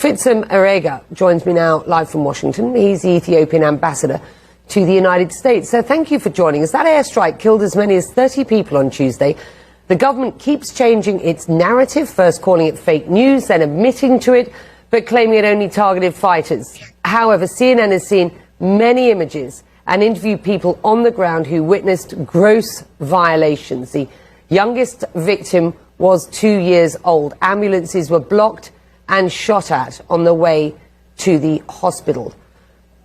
Fitsum Arega joins me now live from Washington. He's the Ethiopian ambassador to the United States. So thank you for joining us. That airstrike killed as many as 30 people on Tuesday. The government keeps changing its narrative, first calling it fake news, then admitting to it, but claiming it only targeted fighters. However, CNN has seen many images and interviewed people on the ground who witnessed gross violations. The youngest victim was 2 years old. Ambulances were blocked and shot at on the way to the hospital.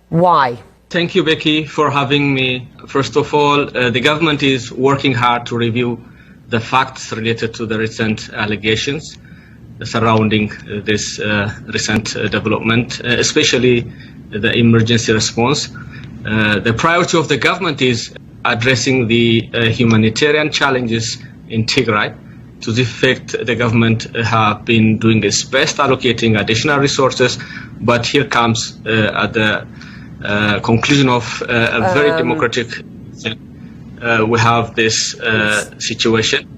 Why? Thank you, Becky, for having me. First of all, the government is working hard to review the facts related to the recent allegations surrounding this recent development, especially the emergency response. The priority of the government is addressing the humanitarian challenges in Tigray. To this effect, the government have been doing its best, allocating additional resources, but here comes at the conclusion of a very democratic we have this situation.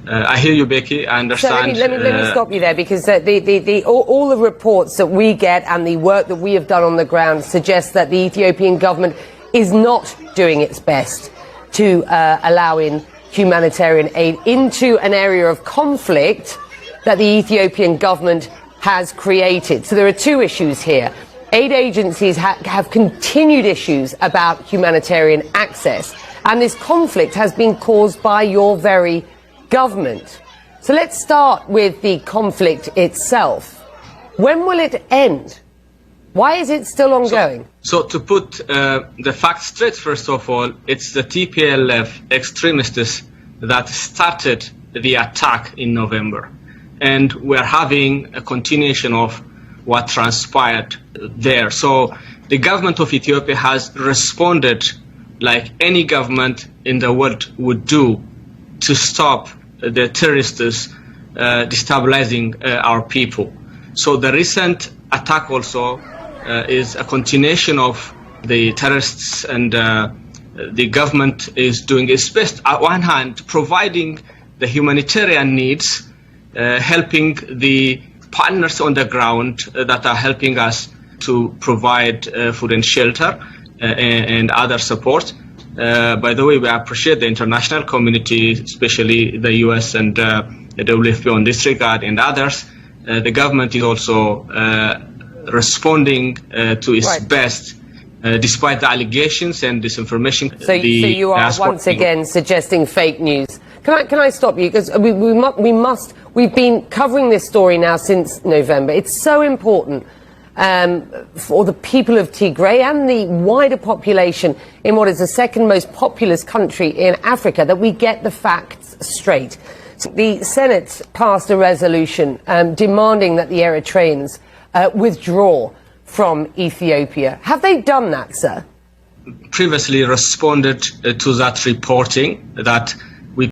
I hear you, Becky. I understand. So let me stop you there, because all the reports that we get and the work that we have done on the ground suggests that the Ethiopian government is not doing its best to allow in humanitarian aid into an area of conflict that the Ethiopian government has created. So there are two issues here. Aid agencies have continued issues about humanitarian access, and this conflict has been caused by your very government. So let's start with the conflict itself. When will it end? Why is it still ongoing? So to put the facts straight, first of all, it's the TPLF extremists that started the attack in November. And we're having a continuation of what transpired there. So the government of Ethiopia has responded like any government in the world would do to stop the terrorists destabilizing our people. So the recent attack also is a continuation of the terrorists, and the government is doing its best. On one hand, providing the humanitarian needs, helping the partners on the ground that are helping us to provide food and shelter and other support. By the way, we appreciate the international community, especially the US and the WFP on this regard, and others. The government is also responding to its best, despite the allegations and disinformation. So you are once again suggesting fake news. Can I stop you? Because we've been covering this story now since November. It's so important for the people of Tigray and the wider population in what is the second most populous country in Africa that we get the facts straight. The Senate passed a resolution demanding that the Eritreans withdraw from Ethiopia. Have they done that, sir? Previously responded to that reporting that